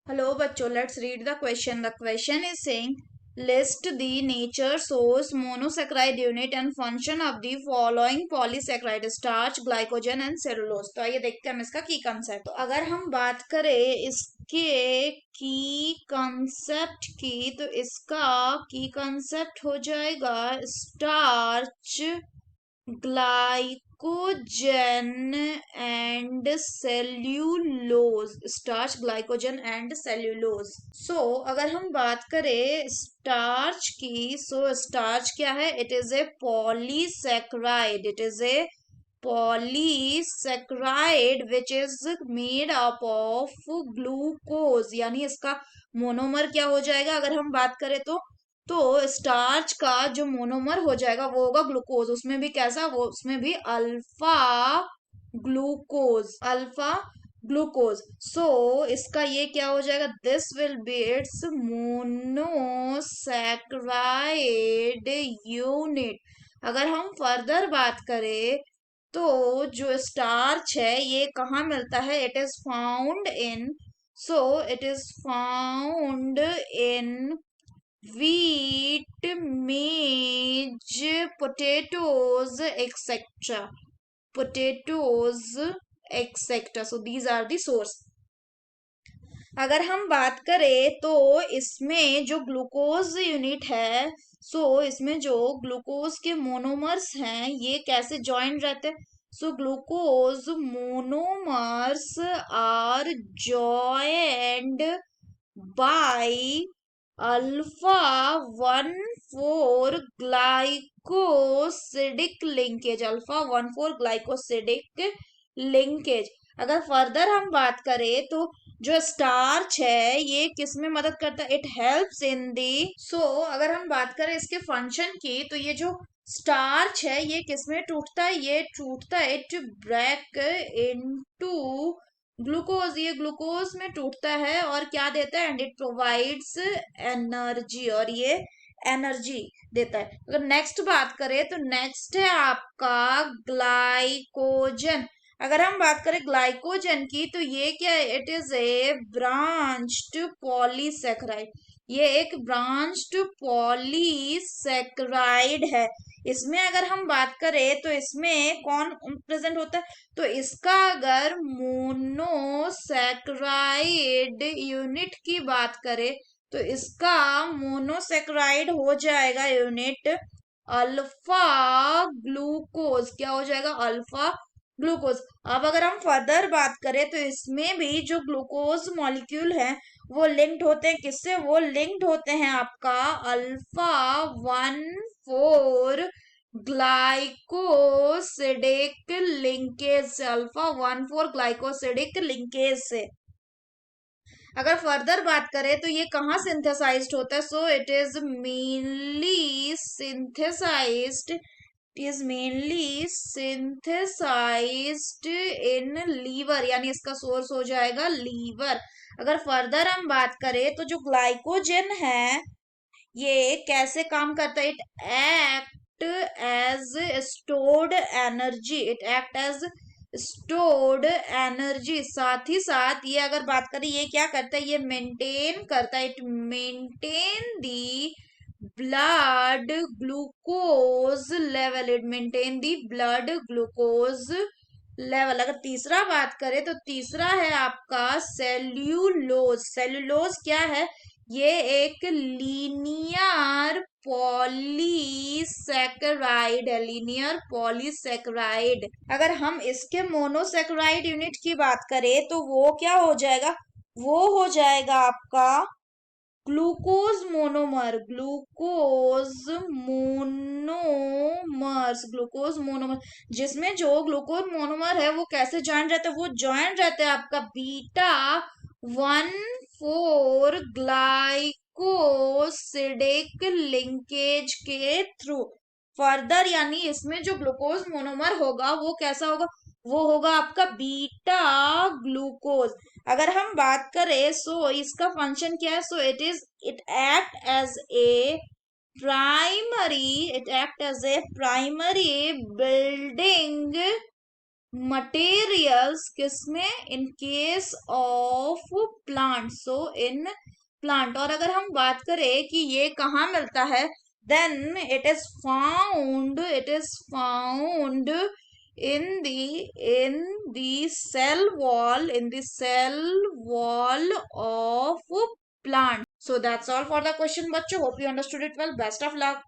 Hello, bachcho. Let's read the question. The question is saying, list the nature, source, monosaccharide unit and function of the following polysaccharide: starch, glycogen and cellulose. तो आइए देखते हैं हम इसका की concept. तो अगर हम बात करें इसके की कंसेप्ट की, तो इसका की कंसेप्ट हो जाएगा starch, glycogen and cellulose. Starch, glycogen and cellulose. So अगर हम बात करें स्टार्च की, सो स्टार्च क्या है? It is a polysaccharide. It is a polysaccharide which is made up of glucose, यानी इसका मोनोमर क्या हो जाएगा अगर हम बात करें तो स्टार्च का जो मोनोमर हो जाएगा वो होगा ग्लूकोज। उसमें भी कैसा? वो उसमें भी अल्फा ग्लूकोज, अल्फा ग्लूकोज। सो इसका ये क्या हो जाएगा? This will be it's monosaccharide unit. अगर हम फर्दर बात करें तो जो स्टार्च है ये कहाँ मिलता है? It is found in, so it is found in wheat, maize, potatoes, etc. Potatoes, etc. So these are the source. अगर हम बात करें तो इसमें जो ग्लूकोज यूनिट है, सो इसमें जो ग्लूकोज के मोनोमर्स हैं ये कैसे ज्वाइन रहते हैं? So glucose monomers are joined by alpha 1,4 glycosidic linkage. Alpha 1,4 glycosidic linkage. अगर फर्दर हम बात करें तो जो स्टार्च है ये किस में मदद करता है? इट हेल्प्स इन दी, सो अगर हम बात करें इसके फंक्शन की, तो ये जो स्टार्च है ये किस में टूटता है? ये टूटता है, इट ब्रेक इनटू ग्लूकोज। ये ग्लूकोज में टूटता है और क्या देता है? एंड इट प्रोवाइड्स एनर्जी, और ये एनर्जी देता है। अगर नेक्स्ट बात करें तो नेक्स्ट है आपका ग्लाइकोजन। अगर हम बात करें ग्लाइकोजन की, तो ये क्या है? It is a branched polysaccharide. ये एक ब्रांच्ड पॉलीसेक्राइड है। इसमें अगर हम बात करें तो इसमें कौन प्रेजेंट होता है? तो इसका अगर मोनोसैक्राइड यूनिट की बात करें तो इसका मोनोसैक्राइड हो जाएगा यूनिट अल्फा ग्लूकोज। क्या हो जाएगा? Alpha glucose. अब अगर हम फर्दर बात करें तो इसमें भी जो ग्लूकोज मॉलिक्यूल है वो लिंक्ड होते हैं किससे? वो लिंक्ड होते हैं आपका अल्फा 1,4 ग्लाइकोसिडिक लिंकेज से। अल्फा 1,4 ग्लाइकोसिडिक लिंकेज से। अगर फर्दर बात करें तो ये कहाँ सिंथेसाइज्ड होता है? So it is mainly synthesised, is mainly synthesised in liver, यानी इसका सोर्स हो जाएगा लीवर। अगर फर्दर हम बात करें तो जो ग्लाइकोजन है ये कैसे काम करता है? It act as stored energy. It act as stored energy. साथ ही साथ ये अगर बात करें ये क्या करता है? ये मेंटेन करता है, it maintain the blood glucose level. It maintain the blood glucose level. अगर तीसरा बात करें तो तीसरा है आपका सेल्यूलोज। सेल्यूलोज क्या है? ये एक लीनियर पॉलीसेकेराइड है, लीनियर पॉलीसेकेराइड। अगर हम इसके मोनोसेकेराइड यूनिट की बात करें तो वो क्या हो जाएगा? वो हो जाएगा आपका glucose monomer. Glucose monomers, glucose monomer, जिसमें जो ग्लूकोज मोनोमर है वो कैसे ज्वाइन रहता है? वो ज्वाइन रहता है आपका बीटा 1,4 ग्लाइकोसिडिक लिंकेज के थ्रू। फर्दर यानी इसमें जो ग्लूकोज मोनोमर होगा वो कैसा होगा? वो होगा आपका बीटा ग्लूकोज। अगर हम बात करें सो इसका फंक्शन क्या है? So it act as a primary, it act as a primary building materials किसमें, in case of plant, so in plant. और अगर हम बात करें कि ये कहाँ मिलता है, then it is found in the cell wall of plant. So that's all for the question बच्चों, hope you understood it well, best of luck.